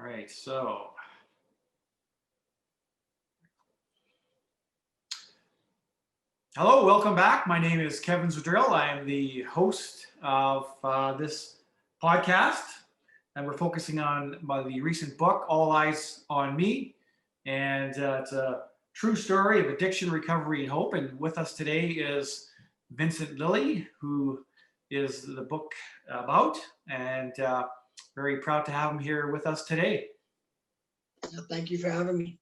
right, so hello, welcome back. My name is Kevin Zadrill. I am the host of this podcast, and we're focusing on the recent book, All Eyes on Me. And it's a true story of addiction, recovery, and hope. And with us today is Vincent Lilly, who is the book about, and very proud to have him here with us today. Thank you for having me.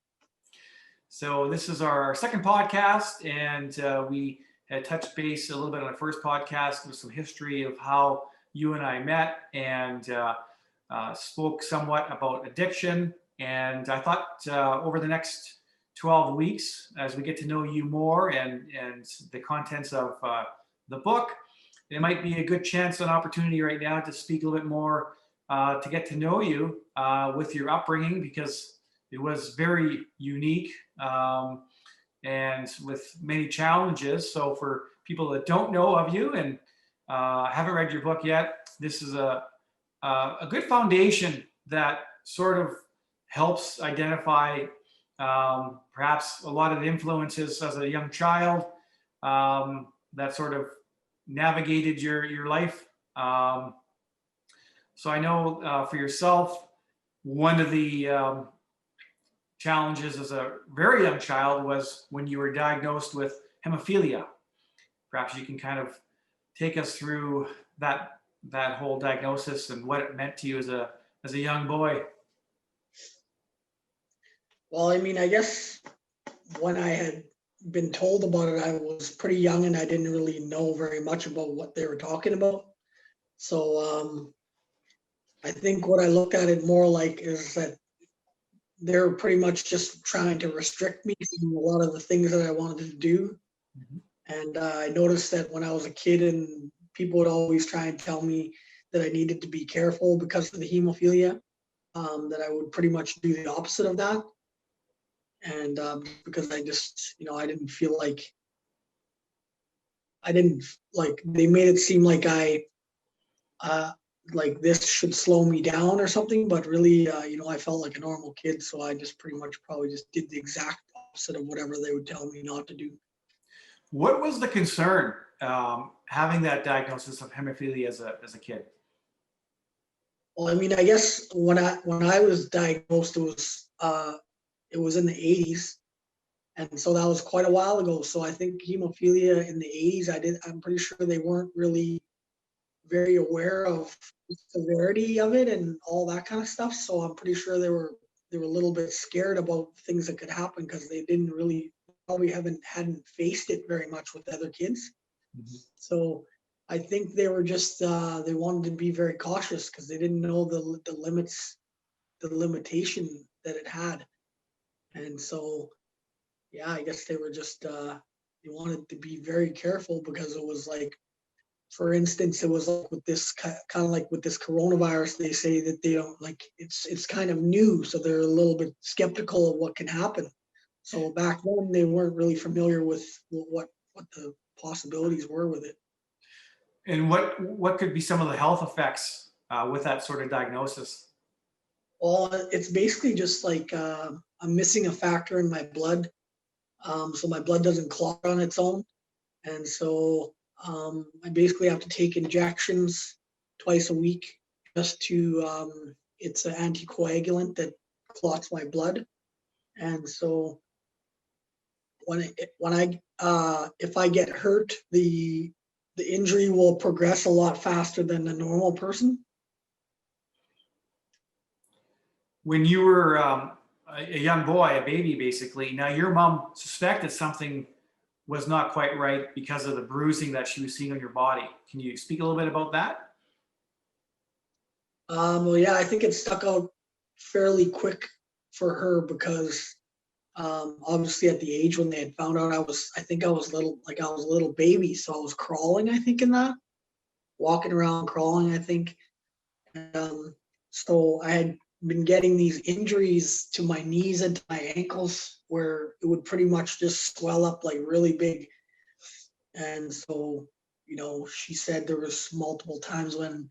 So this is our second podcast, and we had touched base a little bit on the first podcast with some history of how you and I met, and spoke somewhat about addiction. And I thought over the next 12 weeks, as we get to know you more and the contents of the book, it might be a good chance, an opportunity right now to speak a little bit more, to get to know you with your upbringing, because it was very unique, and with many challenges. So for people that don't know of you and haven't read your book yet, this is a good foundation that sort of helps identify perhaps a lot of the influences as a young child that sort of navigated your life. So I know for yourself, one of the challenges as a very young child was when you were diagnosed with hemophilia. Perhaps you can kind of take us through that whole diagnosis and what it meant to you as a young boy. Well, I mean, I guess when I had been told about it, I was pretty young and I didn't really know very much about what they were talking about. So I think what I looked at it more like is that they're pretty much just trying to restrict me from a lot of the things that I wanted to do. Mhm. And I noticed that when I was a kid, and people would always try and tell me that I needed to be careful because of the hemophilia, that I would pretty much do the opposite of that. And because I just, I didn't feel like, they made it seem like like this should slow me down or something, but really, I felt like a normal kid. So I just pretty much probably just did the exact opposite of whatever they would tell me not to do. What was the concern having that diagnosis of hemophilia as a kid? Well, I mean, I guess when I was diagnosed, it was in the 80s, and so that was quite a while ago. So I think hemophilia in the 80s, I'm pretty sure they weren't really very aware of the severity of it and all that kind of stuff. So I'm pretty sure they were a little bit scared about things that could happen because they didn't really probably hadn't faced it very much with other kids. Mhm. So I think they were just they wanted to be very cautious because they didn't know the limits, the limitation that it had. And so yeah, I guess they were just they wanted to be very careful because it was like, for instance, it was like with this kind of like with this coronavirus, they say that they don't like it's kind of new, so they're a little bit skeptical of what can happen. So back then they weren't really familiar with what the possibilities were with it. And what could be some of the health effects with that sort of diagnosis? Well, it's basically just like I'm missing a factor in my blood, so my blood doesn't clot on its own, and so I basically have to take injections twice a week just to. It's an anticoagulant that clots my blood, and so when I if I get hurt, the injury will progress a lot faster than a normal person. When you were a young boy, a baby, basically, now your mom suspected something was not quite right because of the bruising that she was seeing on your body. Can you speak a little bit about that? Well, yeah, I think it stuck out fairly quick for her because obviously at the age when they had found out I think I was little, like I was a little baby, so I was crawling, I think, in that, walking around crawling, I think. So I had been getting these injuries to my knees and to my ankles where it would pretty much just swell up like really big. And so, she said there was multiple times when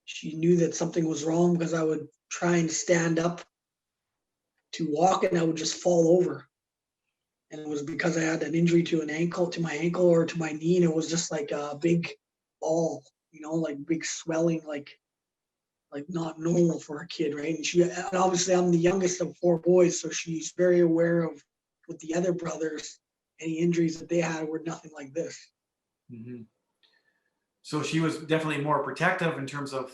she knew that something was wrong because I would try and stand up to walk and I would just fall over. And it was because I had an injury to my ankle or to my knee, and it was just like a big ball, like big swelling, like not normal for a kid, right? And obviously I'm the youngest of four boys, so she's very aware of with the other brothers, any injuries that they had were nothing like this. Mm-hmm. So she was definitely more protective in terms of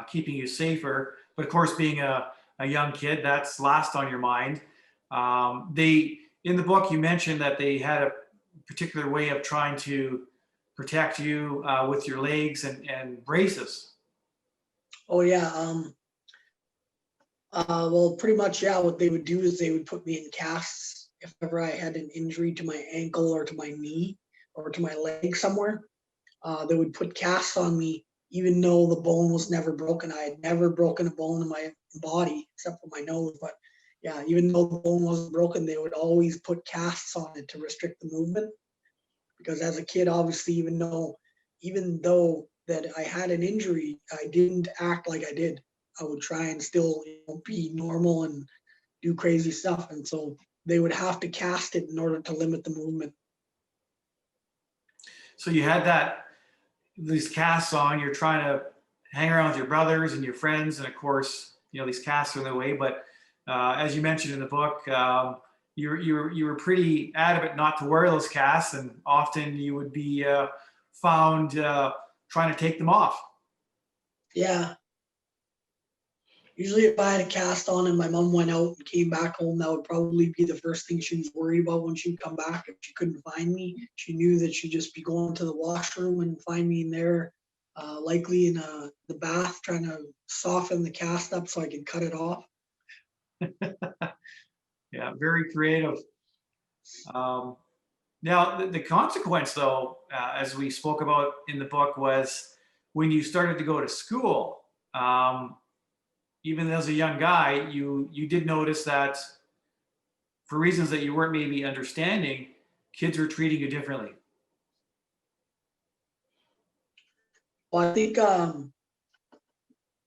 keeping you safer. But of course, being a young kid, that's last on your mind. They in the book you mentioned that they had a particular way of trying to protect you with your legs and braces. Oh yeah. Well, pretty much, yeah. What they would do is they would put me in casts if ever I had an injury to my ankle or to my knee or to my leg somewhere. They would put casts on me, even though the bone was never broken. I had never broken a bone in my body except for my nose. But yeah, even though the bone wasn't broken, they would always put casts on it to restrict the movement. Because as a kid, obviously, even though that I had an injury, I didn't act like I did. I would try and still be normal and do crazy stuff. And so they would have to cast it in order to limit the movement. So you had these casts on. You're trying to hang around with your brothers and your friends, and of course, these casts are in the way. But as you mentioned in the book, you were pretty adamant not to wear those casts, and often you would be found trying to take them off. Yeah. Usually if I had a cast on and my mom went out and came back home, that would probably be the first thing she was worried about when she'd come back. If she couldn't find me, she knew that she'd just be going to the washroom and find me in there, likely in the bath, trying to soften the cast up so I could cut it off. Yeah, very creative. Um, Now, the consequence, though, as we spoke about in the book, was when you started to go to school. Even as a young guy, you did notice that for reasons that you weren't maybe understanding, kids were treating you differently. Well, I think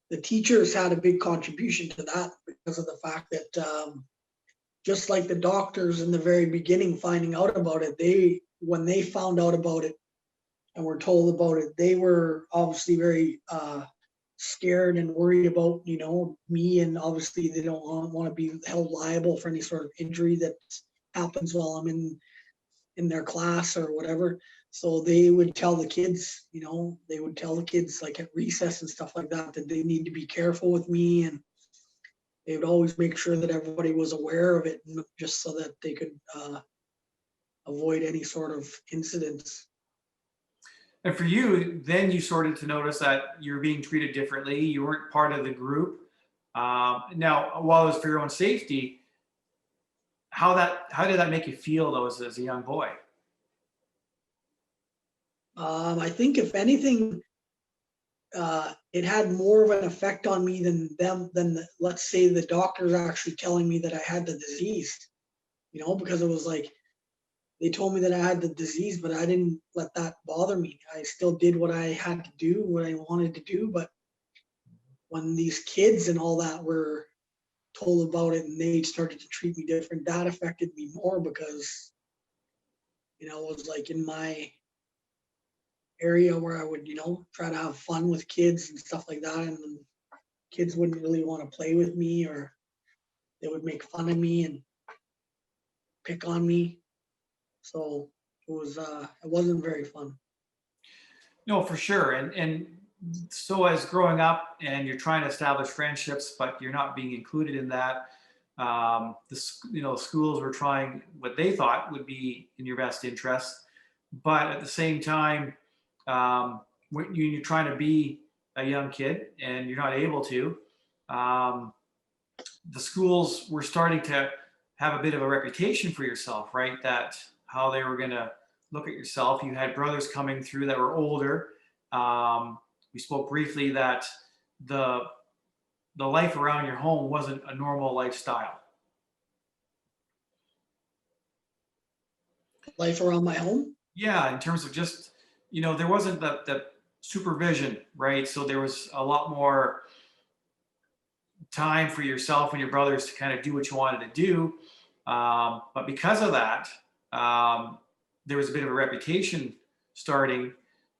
the teachers had a big contribution to that because of the fact that just like the doctors in the very beginning finding out about it, when they found out about it and were told about it, they were obviously very scared and worried about me, and obviously they don't want to be held liable for any sort of injury that happens while I'm in their class or whatever. So they would tell the kids, like at recess and stuff like that they need to be careful with me, and they would always make sure that everybody was aware of it, just so that they could avoid any sort of incidents. And for you, then you started to notice that you're being treated differently. You weren't part of the group. Now, while it was for your own safety, how did that make you feel, though, as a young boy? I think if anything, it had more of an effect on me than let's say the doctors actually telling me that I had the disease, because it was like they told me that I had the disease, but I didn't let that bother me. I still did what I had to do, what I wanted to do. But when these kids and all that were told about it and they started to treat me different, that affected me more because, it was like in my area where I would, try to have fun with kids and stuff like that. And the kids wouldn't really want to play with me, or they would make fun of me and pick on me. So it wasn't very fun. No, for sure. And so as growing up and you're trying to establish friendships, but you're not being included in that, schools were trying what they thought would be in your best interest, but at the same time, when you're trying to be a young kid and you're not able to, um, the schools were starting to have a bit of a reputation for yourself, right? That how they were going to look at yourself. You had brothers coming through that were older. We spoke briefly that the the life around your home wasn't a normal lifestyle. Life around my home? Yeah, in terms of just, there wasn't the supervision, right? So there was a lot more time for yourself and your brothers to kind of do what you wanted to do. But because of that, there was a bit of a reputation starting,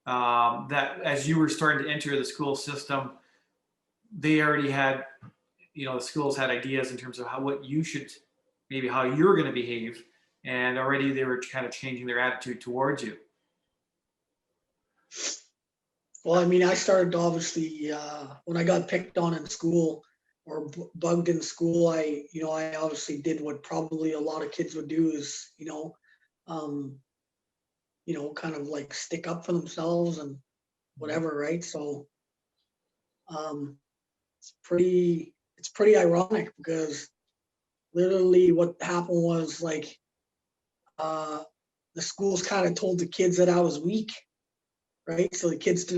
that as you were starting to enter the school system, they already had, the schools had ideas in terms of what you should, maybe how you're going to behave. And already they were kind of changing their attitude towards you. Well, I mean, I started obviously when I got picked on in school or bugged in school. I obviously did what probably a lot of kids would do is, um, kind of like stick up for themselves and whatever, right? So um, it's pretty ironic because literally what happened was like uh, the schools kind of told the kids that I was weak, right? So the kids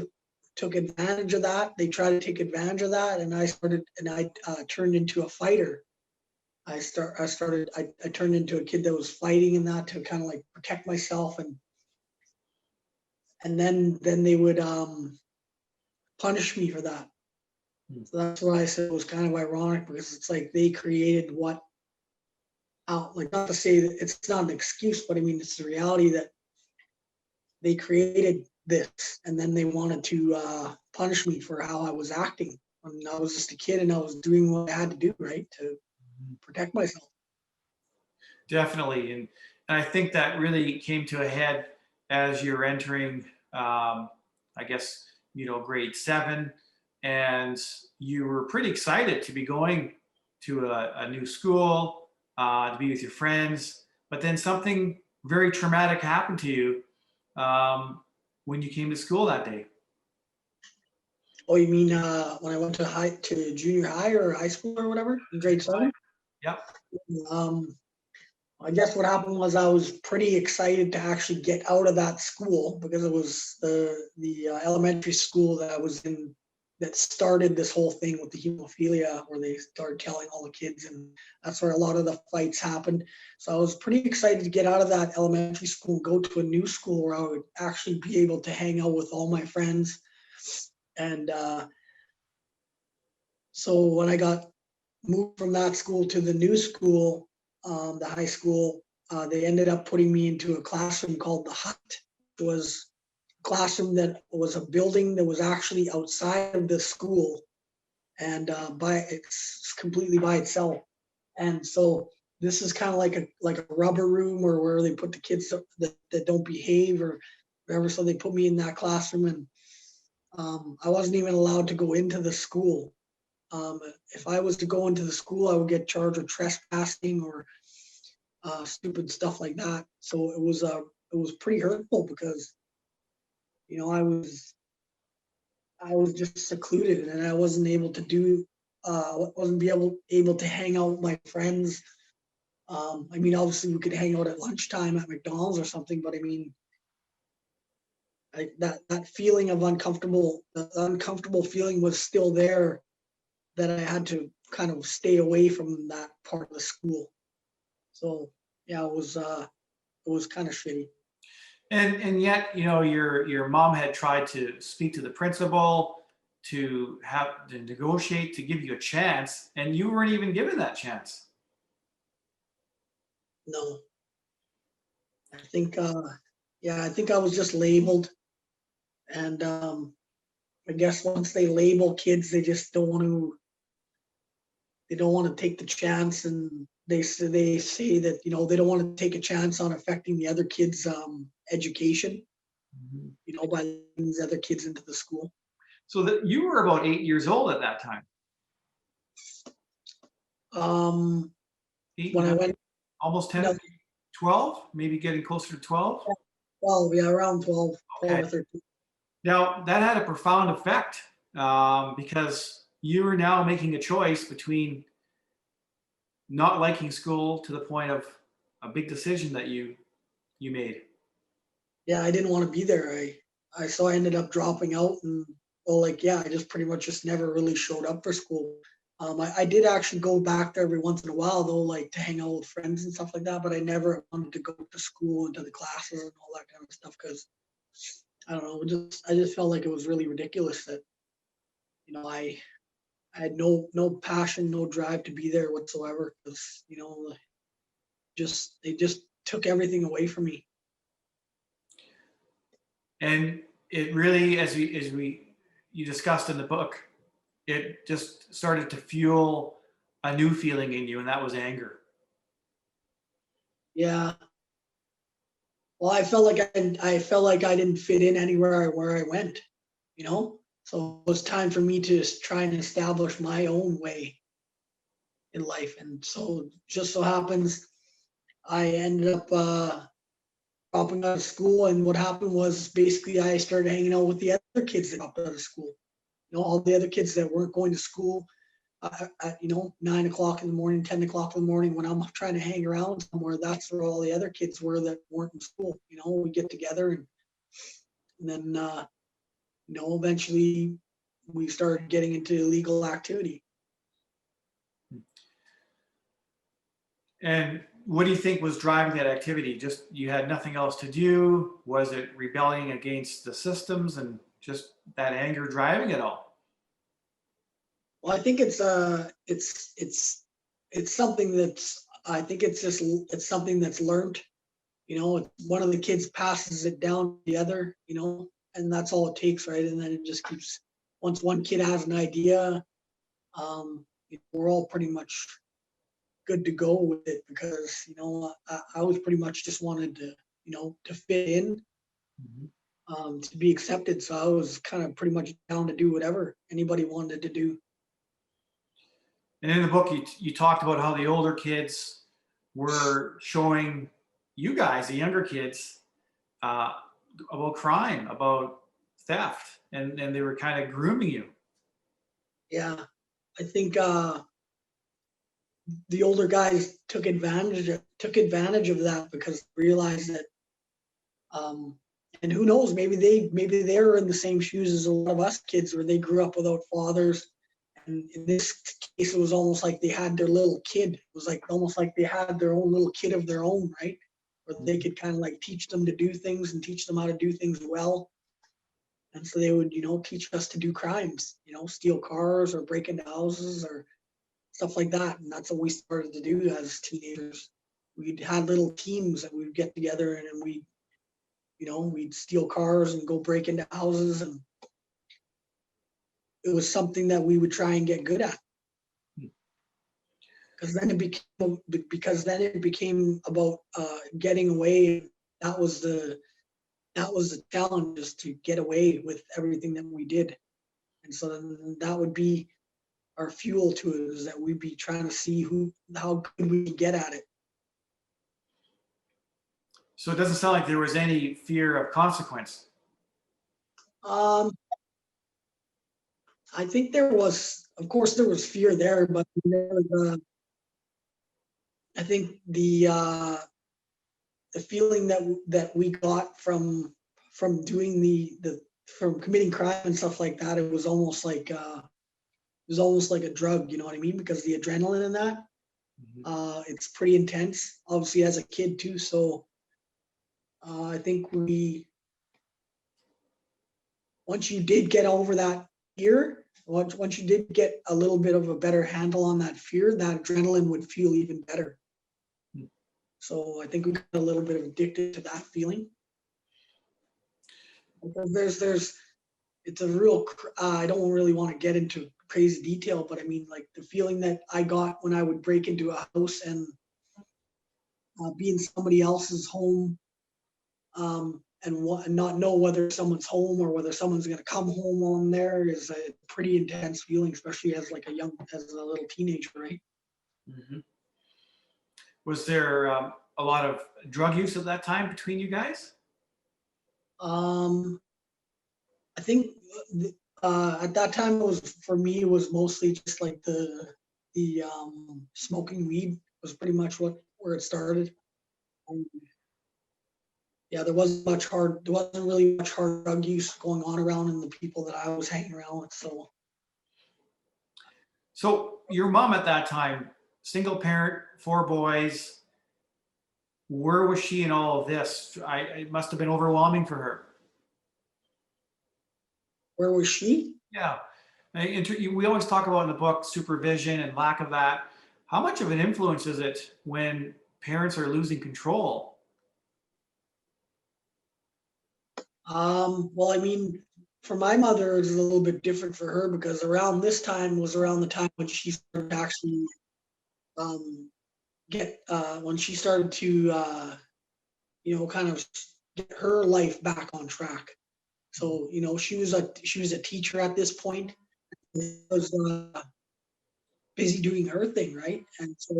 took advantage of that. They tried to take advantage of that, and I turned into a fighter. I turned into a kid that was fighting in that to kind of like protect myself, and then they would punish me for that. So that's why I said it was kind of ironic because it's like they created what out, like, not to say that it's not an excuse, but I mean it's the reality that they created this, and then they wanted to punish me for how I was acting when I was just a kid and I was doing what I had to do, right, to protect myself. Definitely. And I think that really came to a head as you're entering, I guess, grade 7. And you were pretty excited to be going to a new school, to be with your friends. But then something very traumatic happened to you, when you came to school that day. Oh, you mean when I went to junior high or high school or whatever in grade 7? Yep. Um, I guess what happened was I was pretty excited to actually get out of that school because it was the elementary school that I was in that started this whole thing with the hemophilia, where they started killing all the kids, and that's where a lot of the fights happened. So I was pretty excited to get out of that elementary school, go to a new school where I would actually be able to hang out with all my friends. And so when I got moved from that school to the new school, the high school, they ended up putting me into a classroom called the Hut. It was a classroom that was a building that was actually outside of the school, and it's completely by itself. And so this is kind of like a rubber room, or where they put the kids that don't behave or whatever. So they put me in that classroom, and I wasn't even allowed to go into the school. If I was to go into the school, I would get charged with trespassing or stupid stuff like that. So it was pretty hurtful because I was just secluded, and I wasn't able to wasn't able to hang out with my friends. I mean, obviously we could hang out at lunchtime at McDonald's or something, but I mean, that feeling of uncomfortable, the uncomfortable feeling was still there, that I had to kind of stay away from that part of the school. So yeah, it was kind of shitty. And yet, your mom had tried to speak to the principal to negotiate, to give you a chance, and you weren't even given that chance. No, I think yeah, I think I was just labeled, and I guess once they label kids, they just don't want to take the chance, and they say that they don't want to take a chance on affecting the other kids' education, Mhm. by letting these other kids into the school. So that you were about 8 years old at that time. Um, Eight, when I nine, went, almost no, 10, 12, maybe getting closer to 12. 12, yeah, around 12, 12 Okay. or 13. Now that had a profound effect, because you are now making a choice between not liking school to the point of a big decision that you made. Yeah, I didn't want to be there. I ended up dropping out, and well, like, yeah, I just pretty much just never really showed up for school. I did actually go back there every once in a while though, like to hang out with friends and stuff like that, but I never wanted to go to school and to the classes and all that kind of stuff because I don't know, I just felt like it was really ridiculous that I I had no passion, no drive to be there whatsoever, because they just took everything away from me. And it really, as we you discussed in the book, it just started to fuel a new feeling in you, and that was anger. Yeah. Well, I felt like I didn't fit in anywhere where I went, you know. So it was time for me to try and establish my own way in life, and so just so happens I ended up dropping out of school. And what happened was basically I started hanging out with the other kids that dropped out of school. All the other kids that weren't going to school at 9 o'clock in the morning, 10 o'clock in the morning, when I'm trying to hang around somewhere, that's where all the other kids were that weren't in school. We get together, and then eventually we started getting into illegal activity. And what do you think was driving that activity? Just you had nothing else to do? Was it rebelling against the systems and just that anger driving it all? Well, I think it's something that's I think it's something that's learned. One of the kids passes it down to the other, and that's all it takes, right? And then it just keeps. Once one kid has an idea, we're all pretty much good to go with it, because I was pretty much just wanted to to fit in, to be accepted. So I was kind of pretty much down to do whatever anybody wanted to do. And in the book, you talked about how the older kids were showing you guys, the younger kids, uh, about crime, about theft, and they were kind of grooming you. Yeah, I think the older guys took advantage of that, because they realized that, and who knows, maybe they're in the same shoes as a lot of us kids, where they grew up without fathers. And in this case, it was almost like they had their little kid. It was like almost like they had their own little kid of their own, right? Where they could kind of like teach them to do things and teach them how to do things well. And so they would, teach us to do crimes, steal cars or break into houses or stuff like that. And that's what we started to do as teenagers. We'd had little teams that we'd get together, and then we'd steal cars and go break into houses. And it was something that we would try and get good at. Because then it became about getting away. That was the challenge, is to get away with everything that we did. And so then that would be our fuel to it, is that we'd be trying to see how good we get at it. So it doesn't sound like there was any fear of consequence. Um, I think of course, there was fear there, but I think the feeling that we got from doing from committing crime and stuff like that, it was almost like a drug. You know what I mean? Because the adrenaline in that, it's pretty intense. Obviously, as a kid too. So I think once you did get over that fear, once you did get a little bit of a better handle on that fear, that adrenaline would feel even better. So I think we got a little bit of addicted to that feeling. Because it's a real, I don't really want to get into crazy detail, but I mean, like, the feeling that I got when I would break into a house and be in somebody else's home, and not know whether someone's home or whether someone's going to come home while I'm there, is a pretty intense feeling, especially as a little teenager, right? Mm-hmm. Was there a lot of drug use at that time between you guys? I think at that time, it was mostly just like the smoking weed was pretty much where it started. Yeah, there wasn't really much hard drug use going on around in the people that I was hanging around with. So your mom at that time, single parent, 4 boys, where was she in all of this? It must have been overwhelming for her. Where was she? Yeah. We always talk about in the book supervision and lack of that. How much of an influence is it when parents are losing control? Well, I mean, for my mother, it was a little bit different for her because around this time was around the time when she started to actually um, when she started to, kind of get her life back on track. So, she was a teacher at this point. Was busy doing her thing, right? And so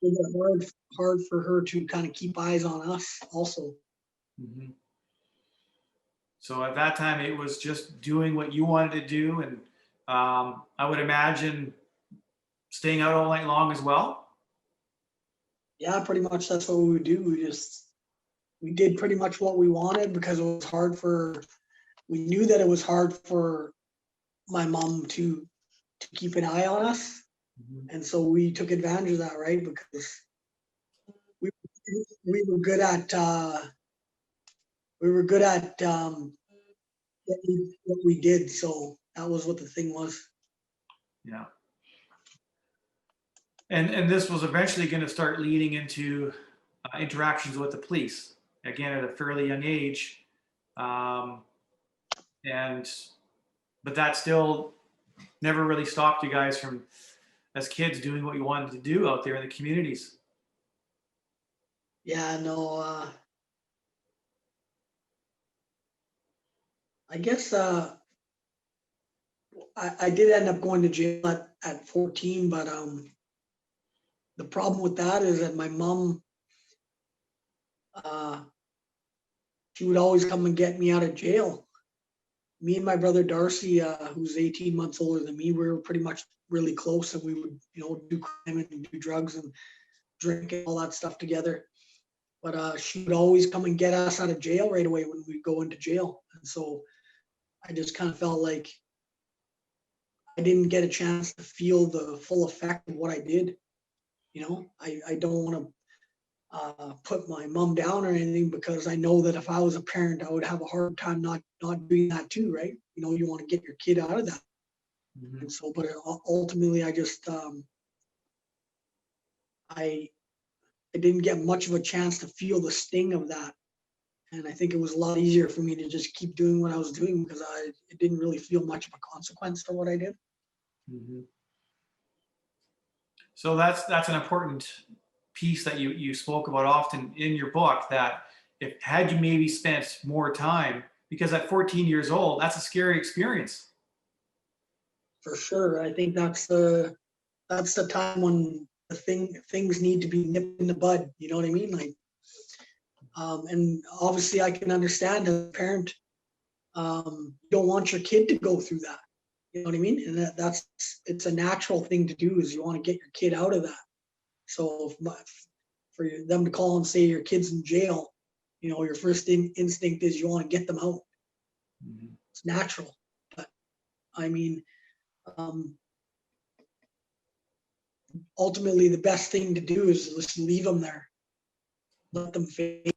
it was hard for her to kind of keep eyes on us also. Mm-hmm. So at that time, it was just doing what you wanted to do, and I would imagine staying out all night long as well. Yeah, pretty much that's what we would do. We did pretty much what we wanted because it was hard for we knew that it was hard for my mom to keep an eye on us. Mm-hmm. And so we took advantage of that, right? Because we we were good at we were good at what we did. So that was what the thing was. Yeah. And this was eventually going to start leading into interactions with the police, again, at a fairly young age. Um, and but that still never really stopped you guys from, as kids, doing what you wanted to do out there in the communities. Yeah, no, I guess I did end up going to jail at 14, but the problem with that is that my mom, uh, she would always come and get me out of jail. Me and my brother Darcy, who's 18 months older than me, we were pretty much really close, and we would, do crime and do drugs and drink and all that stuff together. But she would always come and get us out of jail right away when we go into jail, and so I just kind of felt like I didn't get a chance to feel the full effect of what I did. I don't want to put my mom down or anything because I know that if I was a parent, I would have a hard time not doing that too, right? You want to get your kid out of that, Mm-hmm. and so, but ultimately, I just I I didn't get much of a chance to feel the sting of that, and I think it was a lot easier for me to just keep doing what I was doing because it didn't really feel much of a consequence for what I did. Mm-hmm. So that's an important piece that you spoke about often in your book. That if had you maybe spent more time, because at 14 years old, that's a scary experience. For sure, I think that's the time when things need to be nipped in the bud. You know what I mean? Like, and obviously, I can understand as a parent, you don't want your kid to go through that. You know what I mean? And that's it's a natural thing to do is you want to get your kid out of that. So for them to call and say your kid's in jail, your first instinct is you want to get them out. Mm-hmm. It's natural, but I mean, um, ultimately, the best thing to do is just leave them there, let them fade.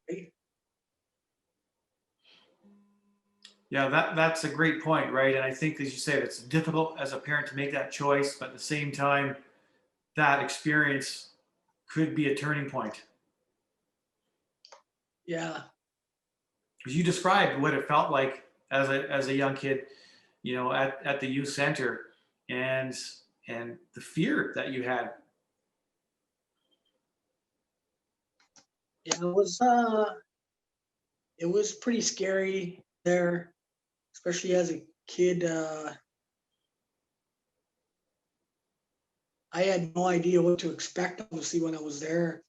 Yeah, that's a great point, right? And I think, as you said, it's difficult as a parent to make that choice, but at the same time, that experience could be a turning point. Yeah, Because you described what it felt like as a young kid, at the youth center, and the fear that you had. yeah, it was pretty scary there, especially as a kid. I had no idea what to expect, obviously, when I was there.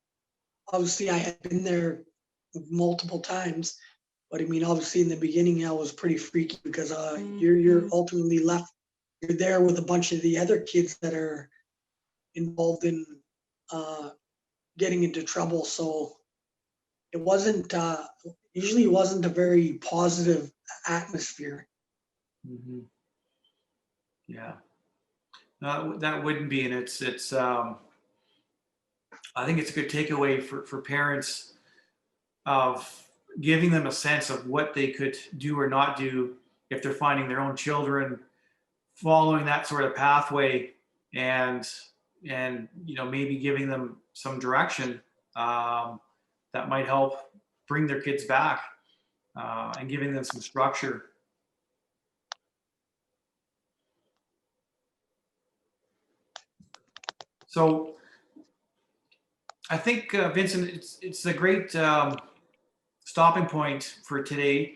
Obviously, I had been there multiple times, but I mean, obviously, in the beginning, I was pretty freaky because you're ultimately left. You're there with a bunch of the other kids that are involved in uh, getting into trouble. So it wasn't usually it wasn't a very positive atmosphere. Mm-hmm. Yeah, that wouldn't be, and it's. I think it's a good takeaway for parents of giving them a sense of what they could do or not do if they're finding their own children following that sort of pathway, and maybe giving them some direction that might help bring their kids back, and giving them some structure. So I think, Vincent, it's a great stopping point for today.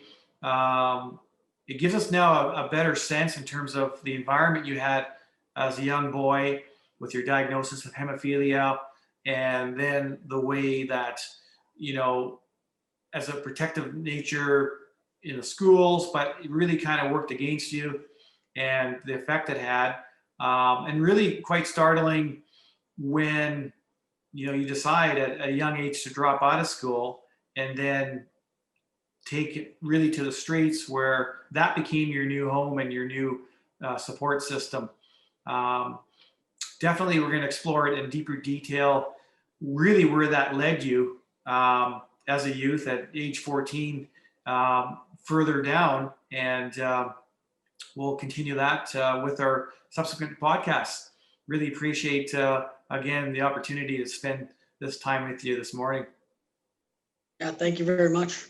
It gives us now a better sense in terms of the environment you had as a young boy with your diagnosis of hemophilia, and then the way that, as a protective nature in the schools, but it really kind of worked against you, and the effect it had. And really quite startling when you decide at a young age to drop out of school, and then take it really to the streets, where that became your new home and your new support system. Um, Definitely, we're going to explore it in deeper detail, really where that led you as a youth at age 14, further down. And we'll continue that with our subsequent podcasts. Really appreciate, again, the opportunity to spend this time with you this morning. Yeah, thank you very much.